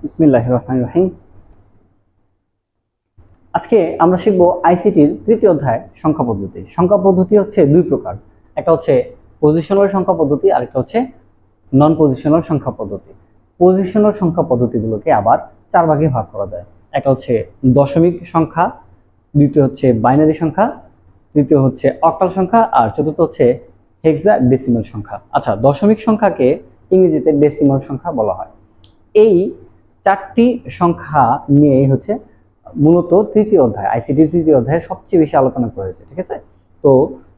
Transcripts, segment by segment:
বিসমিল্লাহির রহমানির রহিম। আজকে আমরা শিখব আইসিটির তৃতীয় অধ্যায় সংখ্যা পদ্ধতি। সংখ্যা পদ্ধতি হচ্ছে দুই প্রকার, একটা হচ্ছে পজিশনাল সংখ্যা পদ্ধতি আর একটা হচ্ছে নন পজিশনাল সংখ্যা পদ্ধতি। পজিশনাল সংখ্যা পদ্ধতিগুলোকে আবার চার ভাগে ভাগ করা যায়। একটা হচ্ছে দশমিক সংখ্যা, দ্বিতীয় হচ্ছে বাইনারি সংখ্যা, তৃতীয় হচ্ছে অক্টাল সংখ্যা আর চতুর্থ হচ্ছে হেক্সাডেসিমাল সংখ্যা। আচ্ছা, দশমিক সংখ্যাকে ইংরেজিতে ডেসিমাল সংখ্যা বলা হয়। এই চারটি সংখ্যা নিয়ে হচ্ছে মূলত তৃতীয় অধ্যায়, আইসিটির তৃতীয় অধ্যায়ে সবচেয়ে বেশি আলোচনা করা হয়েছে। ঠিক আছে, তো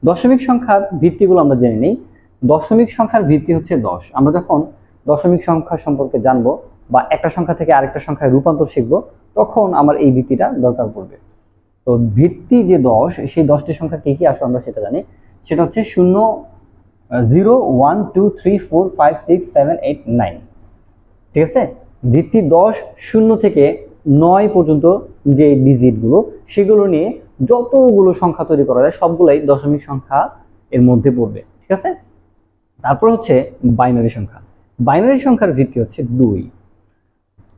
দশমিক সংখ্যার ভিত্তিগুলো আমরা জেনে নিই। দশমিক সংখ্যার ভিত্তি হচ্ছে 10। আমরা যখন দশমিক সংখ্যা সম্পর্কে জানবো বা একটা সংখ্যা থেকে আরেকটা সংখ্যায় রূপান্তর শিখবো, তখন আমার এই ভিত্তিটা দরকার পড়বে। তো ভিত্তি যে 10, সেই 10টি সংখ্যা কি কি আসলে আমরা সেটা জানি। সেটা হচ্ছে 0, 0, 1, 2, 3, 4, 5, 6, 7, 8, 9। ঠিক আছে, ভিত্তি 10, 0 থেকে 9 পর্যন্ত যে ডিজিটগুলো, সেগুলো নিয়ে যতগুলো সংখ্যা তৈরি করা যায় সবগুলাই দশমিক সংখ্যা এর মধ্যে পড়বে। ঠিক আছে, তারপর হচ্ছে বাইনারি সংখ্যা। বাইনারি সংখ্যার ভিত্তি হচ্ছে 2।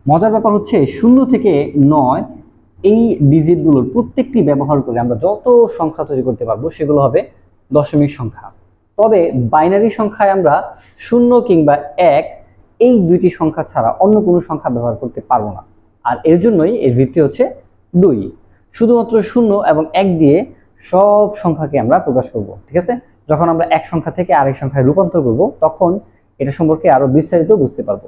মজার ব্যাপার হচ্ছে 0 থেকে 9 এই ডিজিটগুলোর প্রত্যেকটি ব্যবহার করে আমরা যত সংখ্যা তৈরি করতে পারবো সেগুলো হবে দশমিক সংখ্যা। তবে বাইনারি সংখ্যায় আমরা 0 কিংবা 1 এই দুইটি সংখ্যা ছাড়া অন্য কোনো সংখ্যা ব্যবহার করতে পারবো না, আর এর জন্যই এর ভিত্তি হচ্ছে 2। শুধুমাত্র 0 এবং 1 দিয়ে সব সংখ্যাকে আমরা প্রকাশ করব। ঠিক আছে, যখন আমরা এক সংখ্যা থেকে আরেক সংখ্যায় রূপান্তর করব তখন এটা সম্পর্কে আরো বিস্তারিত বুঝতে পারবো।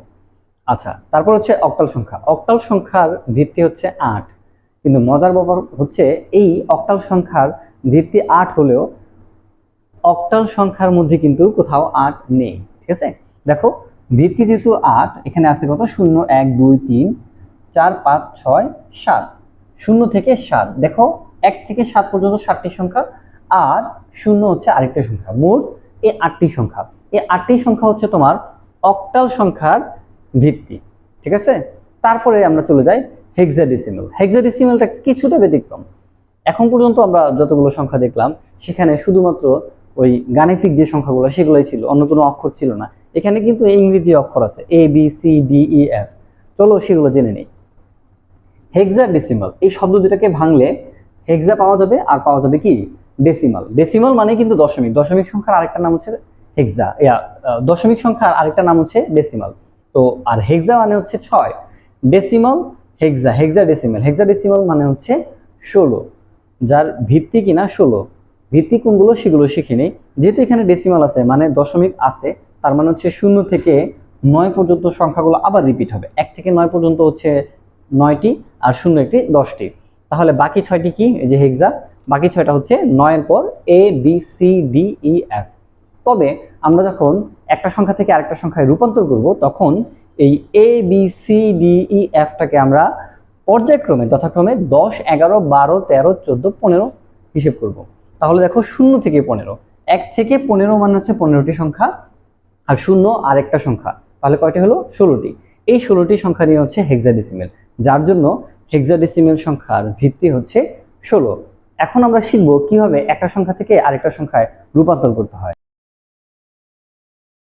আচ্ছা, তারপর হচ্ছে অক্টাল সংখ্যা। অক্টাল সংখ্যার ভিত্তি হচ্ছে 8, কিন্তু মজার ব্যাপার হচ্ছে এই অক্টাল সংখ্যার ভিত্তি 8 হলেও অক্টাল সংখ্যার মধ্যে কিন্তু কোথাও 8 নেই। ঠিক আছে, দেখো ভিত্তি যেহেতু 8, এখানে আছে কত? 0, 1, 2, 3, 4, 5, 6, 7। 0 থেকে 7, দেখো 1 থেকে 7 পর্যন্ত 7টি সংখ্যা আর 0 হচ্ছে আরেকটা সংখ্যা। মোট এই 8টি সংখ্যা। এই 8টি সংখ্যা হচ্ছে তোমার অক্টাল সংখ্যার ভিত্তি। ঠিক আছে, তারপরে আমরা চলে যাই হেক্সাডেসিমাল। হেক্সাডেসিমালটা কিছুটা ব্যতিক্রম। এখন পর্যন্ত আমরা যতগুলো সংখ্যা দেখলাম সেখানে শুধুমাত্র ওই গাণিতিক যে সংখ্যাগুলো সেগুলোই ছিল, অন্য কোনো অক্ষর ছিল না। এখানে কিন্তু ইংরেজি অক্ষর আছে, A B C D E F. চলো সেগুলো জেনে নেই। হেক্সাডেসিমাল এই শব্দ দুটাকে ভাঙলে হেক্সা পাওয়া যাবে আর পাওয়া যাবে কি ডেসিমাল। ডেসিমাল মানে কিন্তু দশমিক, দশমিক সংখ্যার আরেকটা নাম হচ্ছে হেক্সা, দশমিক সংখ্যার আরেকটা নাম হচ্ছে ডেসিমাল। তো আর হেক্সা মানে হচ্ছে 6, ডেসিমাল হেক্সা, হেক্সাডেসিমাল। হেক্সাডেসিমাল মানে হচ্ছে 16, যার ভিত্তি কিনা 16। ভিত্তি কোনগুলো সেগুলো শিখে নেই। যেহেতু এখানে ডেসিমাল আছে মানে দশমিক আছে, তার মানে হচ্ছে 0 থেকে 9 পর্যন্ত সংখ্যাগুলো আবার রিপিট হবে। 1 থেকে 9 পর্যন্ত হচ্ছে 9টি আর 0 একটি 10টি। তাহলে বাকি 6টি কি? এই যে হেক্সা, বাকি 6টা হচ্ছে 9 এর পর A B C D E F. তবে আমরা যখন একটা সংখ্যা থেকে আরেকটা সংখ্যায় রূপান্তর করব তখন এই এ বি সি ডি ই এফটাকে আমরা পর্যায়ক্রমে যথাক্রমে 10, 11, 12, 13, 14, 15 হিসেব করব। তাহলে দেখো 0 থেকে 15, 1 থেকে 15 মানে হচ্ছে 15টি সংখ্যা আর 0 আরেকটা সংখ্যা, তাহলে কয়টি হলো? 16টি। এই 16টি সংখ্যা নিয়ে হচ্ছে হেক্সাডেসিমাল, যার জন্য হেক্সাডেসিমাল সংখ্যার ভিত্তি হচ্ছে 16। এখন আমরা শিখব কিভাবে একটা সংখ্যা থেকে আরেকটা সংখ্যায় রূপান্তর করতে হয়।